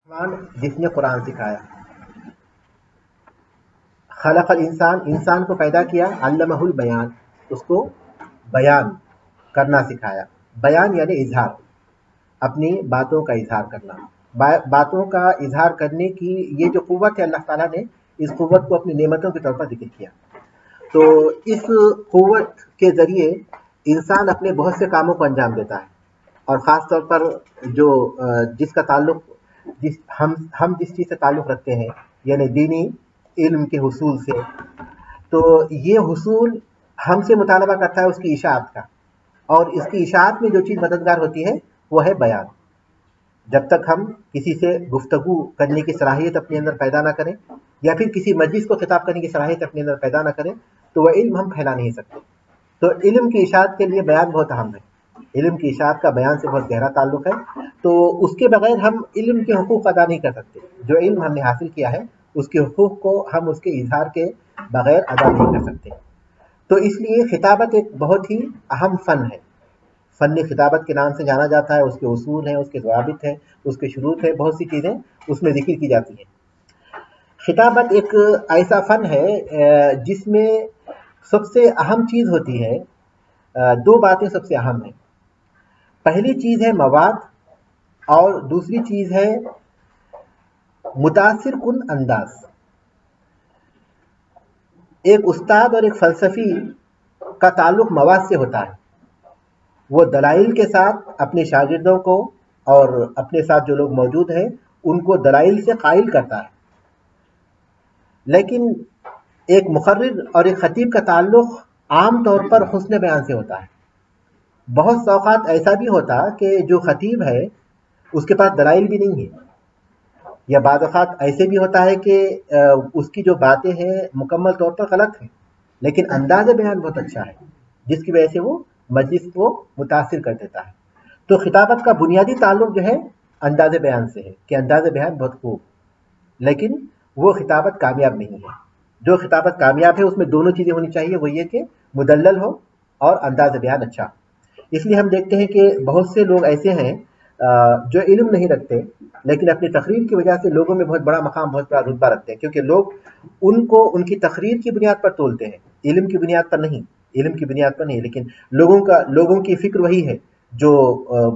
جس نے قرآن سکھایا. خلق الانسان، انسان کو پیدا کیا. علمہ البیان، اس کو بیان کرنا سکھایا. بیان یعنی اظہار، اپنی باتوں کا اظہار کرنا. باتوں کا اظہار کرنے کی یہ جو قوت ہے اللہ تعالیٰ نے اس قوت کو اپنی نعمتوں کے طور پر ذکر کیا. تو اس قوت کے ذریعے انسان اپنے بہت سے کاموں کو انجام دیتا ہے، اور خاص طور پر جو جس کا تعلق ہم جس چیز سے تعلق رکھتے ہیں یعنی دینی علم کے حصول سے، تو یہ حصول ہم سے مطالبہ کرتا ہے اس کی اشاعت کا، اور اس کی اشاعت میں جو چیز مددگار ہوتی ہے وہ ہے بیان. جب تک ہم کسی سے گفتگو کرنے کی صلاحیت اپنے اندر پیدا نہ کریں یا پھر کسی مجلس کو خطاب کرنے کی صلاحیت اپنے اندر پیدا نہ کریں تو وہ علم ہم پھیلا نہیں سکتے. تو علم کی اشاعت کے لیے بیان بہت اہم ہے. علم کی اشاعت کا بیان سے بہت گہرا تعلق ہے. تو اس کے بغیر ہم علم کے حقوق ادا نہیں کر سکتے. جو علم ہم نے حاصل کیا ہے اس کے حقوق کو ہم اس کے اظہار کے بغیر ادا نہیں کر سکتے. تو اس لیے خطابت ایک بہت ہی اہم فن ہے. فن خطابت کے نام سے جانا جاتا ہے. اس کے اصول ہیں، اس کے ضوابط ہیں، اس کے شروط ہیں، بہت سی چیزیں اس میں ذکر کی جاتی ہیں. خطابت ایک ایسا فن ہے جس میں سب سے اہم چیز ہوتی ہے، دو باتیں سب سے اہم ہیں. پہلی چیز ہے مواد، اور دوسری چیز ہے متاثر کن انداز. ایک استاد اور ایک فلسفی کا تعلق مواد سے ہوتا ہے. وہ دلائل کے ساتھ اپنے شاگردوں کو اور اپنے ساتھ جو لوگ موجود ہیں ان کو دلائل سے قائل کرتا ہے. لیکن ایک مقرر اور ایک خطیب کا تعلق عام طور پر حسن بیان سے ہوتا ہے. بہت سے اوقات ایسا بھی ہوتا کہ جو خطیب ہے اس کے پاس دلائل بھی نہیں ہے، یا بعض اوقات ایسے بھی ہوتا ہے کہ اس کی جو باتیں ہیں مکمل طور پر غلط ہیں لیکن انداز بیان بہت اچھا ہے جس کی وجہ سے وہ مجلس کو متاثر کر دیتا ہے. تو خطابت کا بنیادی تعلق جو ہے انداز بیان سے ہے کہ انداز بیان بہت خوب، لیکن وہ خطابت کامیاب نہیں ہے. جو خطابت کامیاب ہے اس میں دونوں چیزیں ہونی چاہیے، وہ یہ کہ مدلل ہو اور انداز بیان اچھا. اس لیے ہم دیکھتے ہیں کہ بہت سے لوگ ایسے ہیں جو علم نہیں رکھتے لیکن اپنی تقریر کی وجہ سے لوگوں میں بہت بڑا مقام، بہت بڑا رتبہ رکھتے ہیں، کیونکہ لوگ ان کو ان کی تقریر کی بنیاد پر تولتے ہیں، علم کی بنیاد پر نہیں. علم کی بنیاد پر نہیں، لیکن لوگوں کی فکر وہی ہے. جو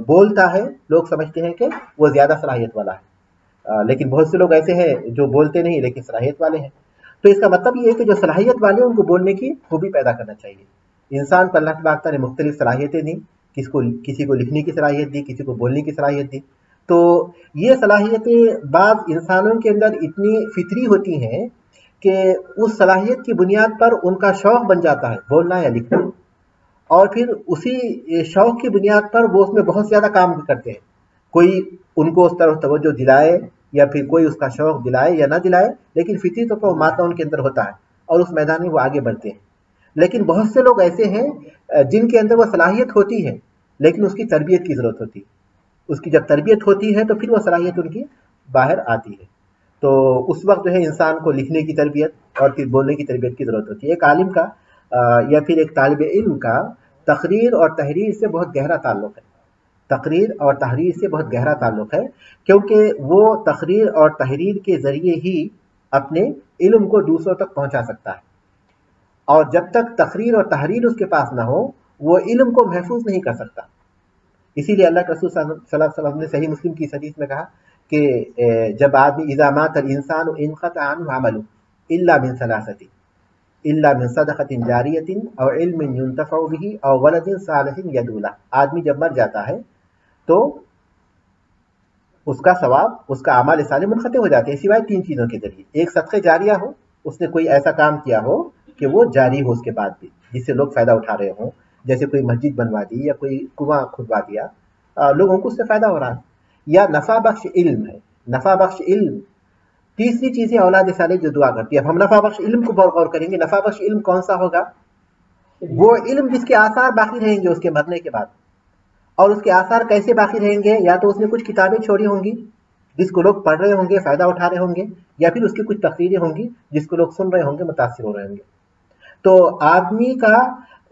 بولتا ہے لوگ سمجھتے ہیں کہ وہ زیادہ صلاحیت والا ہے، لیکن بہت سے لوگ ایسے ہیں جو بولتے نہیں لیکن صلاحیت والے ہیں. تو اس کا مطلب یہ ہے کہ جو صلاحیت والے ان کو بولنے کی خوبی پیدا کرنا چاہیے. انسان کو اللہ تبارک تعالیٰ نے مختلف صلاحیتیں دی، کسی کو لکھنے کی صلاحیت دی، کسی کو بولنے کی صلاحیت دی. تو یہ صلاحیتیں بعض انسانوں کے اندر اتنی فطری ہوتی ہیں کہ اس صلاحیت کی بنیاد پر ان کا شوق بن جاتا ہے بولنا یا لکھنا، اور پھر اسی شوق کی بنیاد پر وہ اس میں بہت زیادہ کام کرتے ہیں. کوئی ان کو اس طرف توجہ دلائے یا پھر کوئی اس کا شوق دلائے یا نہ دلائے، لیکن فطری طور پر وہ مادہ ان کے اندر ہوتا ہے اور اس میدان میں وہ آگے بڑھتے ہیں. لیکن بہت سے لوگ ایسے ہیں جن کے اندر وہ صلاحیت ہوتی ہے لیکن اس کی تربیت کی ضرورت ہوتی ہے. اس کی جب تربیت ہوتی ہے تو پھر وہ صلاحیت ان کی باہر آتی ہے. تو اس وقت جو ہے انسان کو لکھنے کی تربیت اور پھر بولنے کی تربیت کی ضرورت ہوتی ہے. ایک عالم کا یا پھر ایک طالب علم کا تقریر اور تحریر سے بہت گہرا تعلق ہے. تقریر اور تحریر سے بہت گہرا تعلق ہے، کیونکہ وہ تقریر اور تحریر کے ذریعے ہی اپنے علم کو دوسروں تک پہنچا سکتا ہے. اور جب تک تقریر اور تحریر اس کے پاس نہ ہو وہ علم کو محفوظ نہیں کر سکتا. اسی لیے اللہ کے رسول صلی اللہ علیہ وسلم نے صحیح مسلم کی حدیث میں کہا کہ جب آدمی اذا مات الانسان انقطع عنه عمله الا من ثلاثه الا من صدقۃ جاریۃ او علم ينتفع به او ولد صالح يدعو له. آدمی جب مر جاتا ہے تو اس کا ثواب، اس کا اعمال صالح منقطع ہو جاتے ہیں سوائے تین چیزوں کے ذریعے. ایک صدقہ جاریہ ہو، اس نے کوئی ایسا کام کیا ہو کہ وہ جاری ہو اس کے بعد بھی، جس سے لوگ فائدہ اٹھا رہے ہوں، جیسے کوئی مسجد بنوا دی یا کوئی کنواں کھدوا دیا، لوگوں کو اس سے فائدہ ہو رہا ہے. یا نفع بخش علم ہے، نفع بخش علم. تیسری چیز ہے اولاد صالح جو دعا کرتی ہے. اب ہم نفع بخش علم کو غور کریں گے. نفع بخش علم کون سا ہوگا؟ وہ علم جس کے آثار باقی رہیں گے اس کے مرنے کے بعد. اور اس کے آثار کیسے باقی رہیں گے؟ یا تو اس نے کچھ کتابیں چھوڑی ہوں گی جس کو لوگ پڑھ رہے ہوں گے، فائدہ اٹھا رہے ہوں گے، یا پھر اس کی کچھ تقریریں ہوں گی جس کو لوگ سن رہے ہوں گے، متاثر ہو رہے ہوں گے. تو آدمی کا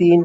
3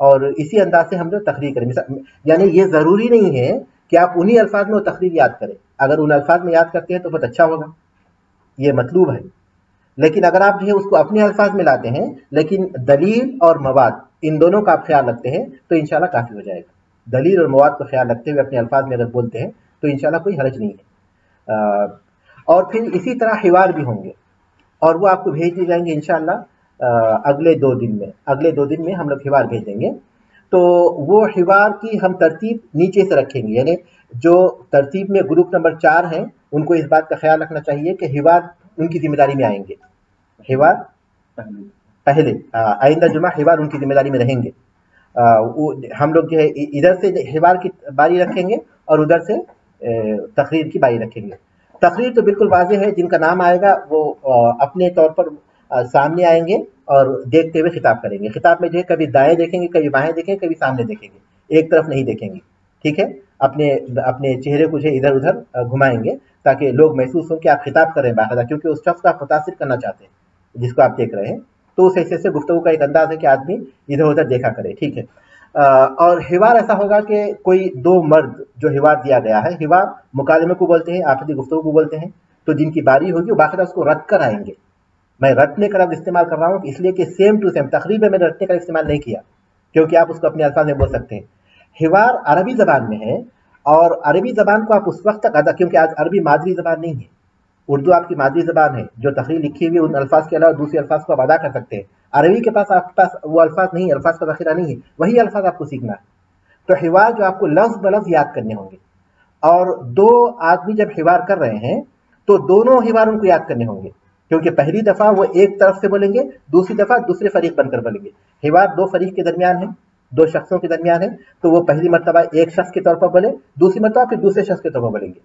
اور اسی انداز سے ہم لوگ تقریر کریں. یعنی یہ ضروری نہیں ہے کہ آپ انہی الفاظ میں وہ تقریر یاد کریں. اگر ان الفاظ میں یاد کرتے ہیں تو بہت اچھا ہوگا، یہ مطلوب ہے. لیکن اگر آپ جو ہے اس کو اپنے الفاظ میں لاتے ہیں لیکن دلیل اور مواد ان دونوں کا آپ خیال رکھتے ہیں تو انشاءاللہ کافی ہو جائے گا. دلیل اور مواد کو خیال رکھتے ہوئے اپنے الفاظ میں اگر بولتے ہیں تو انشاءاللہ کوئی حرج نہیں ہے. اور پھر اسی طرح حوار بھی ہوں گے اور وہ آپ کو بھیج دی جائیں گے انشاءاللہ اگلے 2 دن میں. اگلے 2 دن میں ہم لوگ حوار بھیج دیں گے. تو وہ حوار کی ہم ترتیب نیچے سے رکھیں گے. یعنی جو ترتیب میں گروپ نمبر 4 ہیں ان کو اس بات کا خیال رکھنا چاہیے کہ حوار ان کی ذمہ داری میں آئیں گے. حوار پہلے آئندہ جمعہ حوار ان کی ذمہ داری میں رہیں گے. ہم لوگ جو ہے ادھر سے حوار کی باری رکھیں گے اور ادھر سے تقریر کی باری رکھیں گے. تقریر تو بالکل واضح ہے، جن کا نام آئے گا وہ اپنے طور پر سامنے آئیں گے اور دیکھتے ہوئے خطاب کریں گے. خطاب میں جو ہے کبھی دائیں دیکھیں گے، کبھی بائیں دیکھیں گے، کبھی سامنے دیکھیں گے، ایک طرف نہیں دیکھیں گے. ٹھیک ہے، اپنے چہرے کو جو ہے ادھر ادھر گھمائیں گے تاکہ لوگ محسوس ہوں کہ آپ خطاب کر رہے ہیں باقاعدہ، کیونکہ اس شخص کو آپ متاثر کرنا چاہتے ہیں جس کو آپ دیکھ رہے ہیں. تو اس حیثیت سے گفتگو کا ایک انداز ہے کہ آدمی ادھر ادھر دیکھا کرے. ٹھیک ہے. اور حوار ایسا ہوگا کہ کوئی 2 مرد جو حوار دیا گیا ہے، حوار مکالمے کو بولتے ہیں، آپسی گفتگو کو بولتے ہیں. تو جن کی باری ہوگی وہ باقاعدہ اس کو رد کر آئیں گے. میں رٹنے کا لفظ استعمال کر رہا ہوں اس لیے کہ سیم ٹو سیم تقریر میں نے رٹنے کا استعمال نہیں کیا کیونکہ آپ اس کو اپنے الفاظ میں بول سکتے ہیں. حوار عربی زبان میں ہے اور عربی زبان کو آپ اس وقت تک ادا، کیونکہ آج عربی مادری زبان نہیں ہے، اردو آپ کی مادری زبان ہے. جو تقریر لکھی ہوئی ان الفاظ کے علاوہ دوسرے الفاظ کو آپ ادا کر سکتے ہیں. عربی کے پاس آپ کے پاس وہ الفاظ نہیں ہے، الفاظ کا ذخیرہ نہیں ہے، وہی الفاظ آپ کو سیکھنا ہے. تو حوار جو آپ کو لفظ بلفظ یاد کرنے ہوں گے. اور 2 آدمی جب حوار کر رہے ہیں تو دونوں حوار ان کو یاد کرنے ہوں گے، کیونکہ پہلی دفعہ وہ ایک طرف سے بولیں گے، دوسری دفعہ دوسرے فریق بن کر بولیں گے. حوار 2 فریق کے درمیان ہے، 2 شخصوں کے درمیان ہے. تو وہ پہلی مرتبہ ایک شخص کے طور پر بولے، دوسری مرتبہ پھر دوسرے شخص کے طور پر بولیں گے.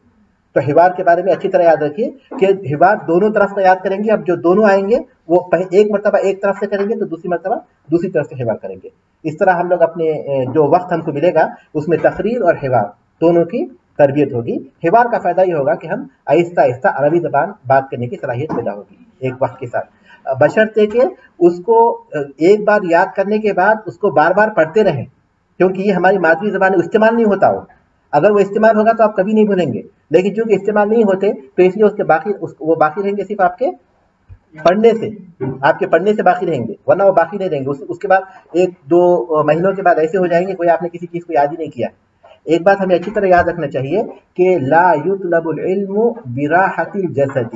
تو حوار کے بارے میں اچھی طرح یاد رکھیے کہ حوار دونوں طرف کا یاد کریں گے. اب جو دونوں آئیں گے وہ ایک مرتبہ ایک طرف سے کریں گے تو دوسری مرتبہ دوسری طرف سے حوار کریں گے. اس طرح ہم لوگ اپنے جو وقت ہم کو ملے گا اس میں تقریر اور حوار دونوں کی تربیت ہوگی. حوار کا فائدہ یہ ہوگا کہ ہم آہستہ آہستہ عربی زبان بات کرنے کی صلاحیت پیدا ہوگی ایک وقت کے ساتھ، بشرطے کہ اس کو ایک بار یاد کرنے کے بعد اس کو بار بار پڑھتے رہیں، کیونکہ یہ ہماری مادری زبان استعمال نہیں ہوتا ہو. اگر وہ استعمال ہوگا تو آپ کبھی نہیں بھولیں گے، لیکن چونکہ استعمال نہیں ہوتے تو اس لیے اس کے وہ باقی رہیں گے صرف آپ کے پڑھنے سے، آپ کے پڑھنے سے باقی رہیں گے، ورنہ وہ باقی نہیں رہیں گے. اس کے بعد 1-2 مہینوں کے بعد ایسے ہو جائیں گے کوئی آپ نے کسی چیز کو یاد ہی نہیں کیا. ایک بات ہمیں اچھی طرح یاد رکھنا چاہیے کہ لا یطلب العلم براحت الجسد،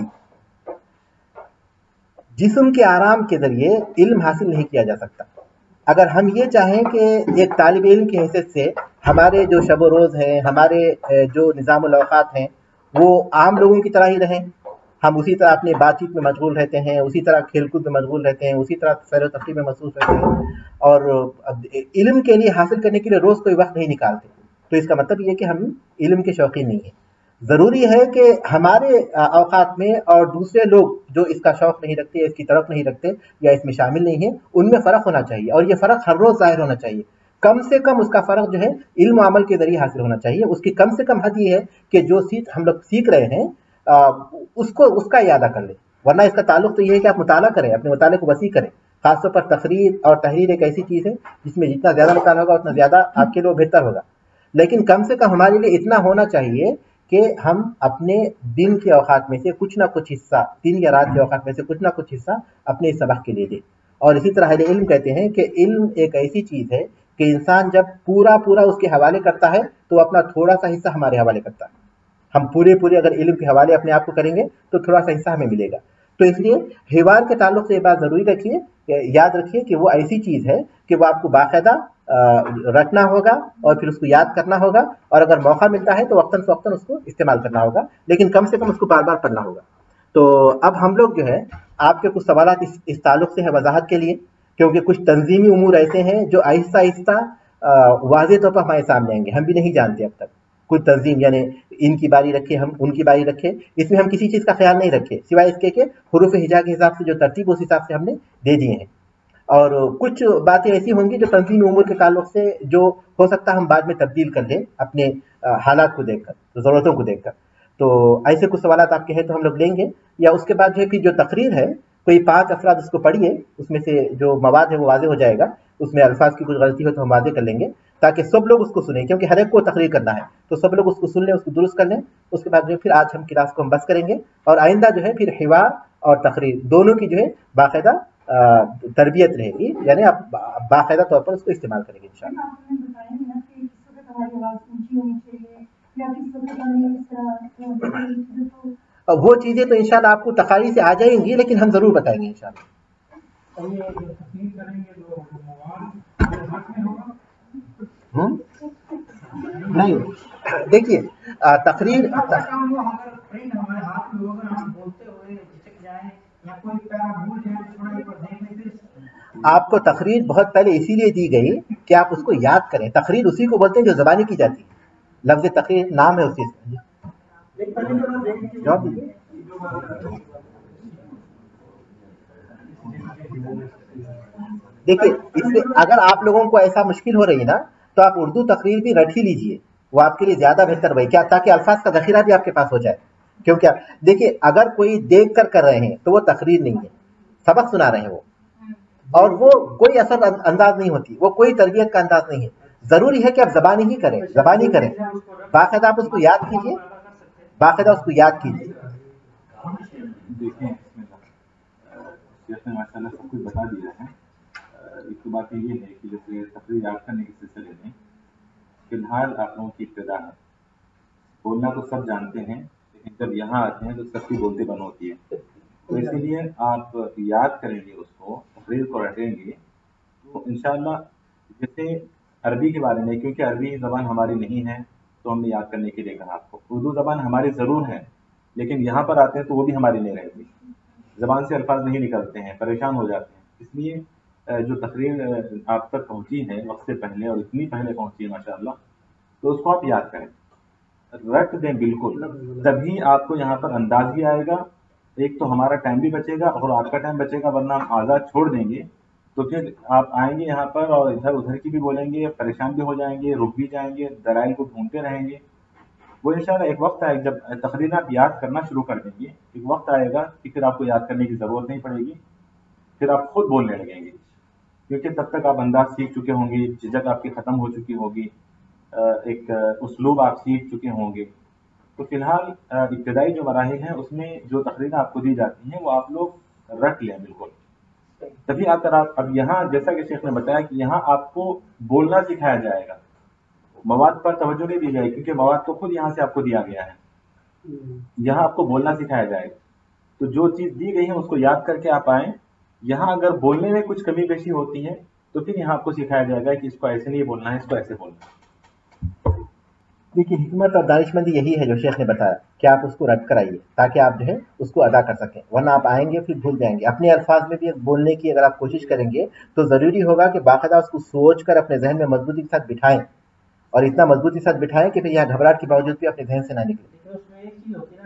جسم کے آرام کے ذریعے علم حاصل نہیں کیا جا سکتا. اگر ہم یہ چاہیں کہ ایک طالب علم کی حیثیت سے ہمارے جو شب و روز ہیں، ہمارے جو نظام الاوقات ہیں وہ عام لوگوں کی طرح ہی رہیں، ہم اسی طرح اپنی بات چیت میں مشغول رہتے ہیں، اسی طرح کھیل کود میں مشغول رہتے ہیں، اسی طرح سیر و تفریح میں مصروف رہتے ہیں اور علم کے لیے حاصل کرنے کے لیے روز کوئی وقت نہیں نکالتے، تو اس کا مطلب یہ کہ ہم علم کے شوقین نہیں ہیں. ضروری ہے کہ ہمارے اوقات میں اور دوسرے لوگ جو اس کا شوق نہیں رکھتے، اس کی طرف نہیں رکھتے یا اس میں شامل نہیں ہیں، ان میں فرق ہونا چاہیے اور یہ فرق ہر روز ظاہر ہونا چاہیے. کم سے کم اس کا فرق جو ہے علم و عمل کے ذریعے حاصل ہونا چاہیے. اس کی کم سے کم حد یہ ہے کہ جو ہم لوگ سیکھ رہے ہیں اس کا اعادہ کر لیں، ورنہ اس کا تعلق تو یہ ہے کہ آپ مطالعہ کریں، اپنے مطالعے کو وسیع کریں. خاص طور پر تقریر اور تحریر ایک ایسی چیز ہے جس میں جتنا زیادہ مطالعہ ہوگا اتنا زیادہ آپ کے لیے بہتر ہوگا. لیکن کم سے کم ہمارے لیے اتنا ہونا چاہیے کہ ہم اپنے دن کے اوقات میں سے کچھ نہ کچھ حصہ، دن یا رات کے اوقات میں سے کچھ نہ کچھ حصہ اپنے اس سبق کے لیے دیں. اور اسی طرح اہل علم کہتے ہیں کہ علم ایک ایسی چیز ہے کہ انسان جب پورا اس کے حوالے کرتا ہے تو اپنا تھوڑا سا حصہ ہمارے حوالے کرتا ہے. ہم پورے اگر علم کے حوالے اپنے آپ کو کریں گے تو تھوڑا سا حصہ ہمیں ملے گا. تو اس لیے حوار کے تعلق سے یہ بات ضروری رکھیے، یاد رکھیے کہ وہ ایسی چیز ہے کہ وہ آپ کو باقاعدہ رٹنا ہوگا اور پھر اس کو یاد کرنا ہوگا، اور اگر موقع ملتا ہے تو وقتاً فوقتاً اس کو استعمال کرنا ہوگا، لیکن کم سے کم اس کو بار بار پڑھنا ہوگا. تو اب ہم لوگ جو ہے آپ کے کچھ سوالات اس تعلق سے ہے وضاحت کے لیے، کیونکہ کچھ تنظیمی امور ایسے ہیں جو آہستہ آہستہ واضح طور پر ہمارے سامنے آئیں گے، ہم بھی نہیں جانتے اب تک. کچھ تنظیم یعنی ان کی باری رکھے، ہم ان کی باری رکھے، اس میں ہم کسی چیز کا خیال نہیں رکھے سوائے اس کے کہ حروف ہجا کے حساب سے جو ترتیب اس حساب سے ہم نے دے دیے ہیں. اور کچھ باتیں ایسی ہوں گی جو تنظیم امور کے تعلق سے جو ہو سکتا ہے ہم بعد میں تبدیل کر لیں اپنے حالات کو دیکھ کر، ضرورتوں کو دیکھ کر. تو ایسے کچھ سوالات آپ کے ہیں تو ہم لوگ لیں گے. یا اس کے بعد جو ہے کہ جو تقریر ہے کوئی 5 افراد اس کو پڑھیے، اس میں سے جو مواد ہے وہ واضح ہو جائے گا. اس میں الفاظ کی کچھ غلطی ہو تو ہم واضح کر لیں گے تاکہ سب لوگ اس کو سنیں، کیونکہ ہر ایک کو تقریر کرنا ہے، تو سب لوگ اس کو سن لیں، اس کو درست کر لیں. اس کے بعد جو ہے پھر آج ہم کلاس کو ہم بس کریں گے، اور آئندہ جو ہے پھر حوار اور تقریر دونوں کی جو ہے باقاعدہ تربیت رہے گی، یعنی آپ باقاعدہ طور پر اس کو استعمال کریں گے انشاءاللہ. وہ چیزیں تو انشاءاللہ آپ کو تقاری سے آ جائیں گی، لیکن ہم ضرور بتائیں گے انشاءاللہ. نہیں دیکھیے تقریر آپ کو تقریر بہت پہلے اسی لیے دی گئی کہ آپ اس کو یاد کریں. تقریر اسی کو بولتے ہیں جو زبانی کی جاتی ہے، لفظ تقریر نام ہے اسی سے. دیکھیے اس میں اگر آپ لوگوں کو ایسا مشکل ہو رہی ہے نا تو آپ اردو تقریر بھی رٹ ہی لیجئے، وہ آپ کے لیے زیادہ بہتر بھائی، کیا تاکہ الفاظ کا ذخیرہ بھی آپ کے پاس ہو جائے. کیونکہ دیکھیے اگر کوئی دیکھ کر رہے ہیں تو وہ تقریر نہیں ہے، سبق سنا رہے ہیں وہ، اور وہ کوئی اثر انداز نہیں ہوتی، وہ کوئی تربیت کا انداز نہیں ہے. ضروری ہے کہ آپ زبانی ہی کریں، زبانی کریں، باقاعدہ آپ اس کو یاد کیجئے، باقاعدہ اس کو یاد کیجئے. دیکھیں نے ماشاء اللہ سب کچھ بتا دیا ہے. ایک تو بات یہ ہے کہ جیسے تقریر یاد کرنے کے سلسلے میں فی الحال آپ لوگوں کی ابتدا ہے. بولنا تو سب جانتے ہیں، لیکن جب یہاں آتے ہیں تو سب کی بولتے بند ہوتی ہے. تو اسی لیے آپ یاد کریں گے، اس کو تقریر کو رٹیں گے تو انشاءاللہ جیسے عربی کے بارے میں، کیونکہ عربی زبان ہماری نہیں ہے تو ہم نے یاد کرنے کے لیے کہا آپ کو. اردو زبان ہماری ضرور ہے لیکن یہاں پر آتے ہیں تو وہ بھی ہماری نہیں رہتی، زبان سے الفاظ نہیں نکلتے ہیں، پریشان ہو جاتے ہیں. اس لیے جو تقریر آپ تک پہنچی ہے وقت سے پہلے، اور اتنی پہلے پہنچی ہے ماشاءاللہ، تو اس کو آپ یاد کریں، رٹ دیں بالکل، تبھی آپ کو یہاں پر انداز بھی آئے گا. ایک تو ہمارا ٹائم بھی بچے گا اور آپ کا ٹائم بچے گا، ورنہ ہم آزاد چھوڑ دیں گے تو پھر آپ آئیں گے یہاں پر اور ادھر ادھر کی بھی بولیں گے، پریشان بھی ہو جائیں گے، رک بھی جائیں گے، دلائل کو ڈھونڈتے رہیں گے. وہ انشاءاللہ ایک وقت آئے جب تقریر آپ یاد کرنا شروع کر دیں گے، ایک وقت آئے گا کہ پھر آپ کو یاد کرنے کی ضرورت نہیں پڑے گی، پھر آپ خود بولنے لگیں گے، کیونکہ تب تک آپ انداز سیکھ چکے ہوں گے، جھجک آپ کی ختم ہو چکی ہوگی، ایک اسلوب آپ سیکھ چکے ہوں گے. تو فی الحال ابتدائی جو مراحل ہیں اس میں جو تقریر آپ کو دی جاتی ہیں وہ آپ لوگ رٹ لیں بالکل. تبھی اگر آپ اب یہاں جیسا کہ شیخ نے بتایا کہ یہاں آپ کو بولنا سکھایا جائے گا، مواد پر توجہ نہیں دی جائے گی کیونکہ مواد تو خود یہاں سے آپ کو دیا گیا ہے. یہاں آپ کو بولنا سکھایا جائے گا. تو جو چیز دی گئی ہے اس کو یاد کر کے آپ آئیں. یہاں اگر بولنے میں کچھ کمی بیشی ہوتی ہے تو پھر یہاں آپ کو سکھایا جائے گا کہ اس کو ایسے نہیں بولنا ہے، اس کو ایسے بولنا ہے. دیکھیے حکمت اور دانش مندی یہی ہے جو شیخ نے بتایا کہ آپ اس کو رٹ کر آئیے تاکہ آپ جو ہے اس کو ادا کر سکیں، ورنہ آپ آئیں گے پھر بھول جائیں گے. اپنے الفاظ میں بھی بولنے کی اگر آپ کوشش کریں گے تو ضروری ہوگا کہ باقاعدہ اس کو سوچ کر اپنے ذہن میں مضبوطی کے ساتھ بٹھائیں، اور اتنا مضبوطی کے ساتھ بٹھائیں کہ پھر یہاں گھبراہٹ کے باوجود بھی اپنے ذہن سے نہ نکلے.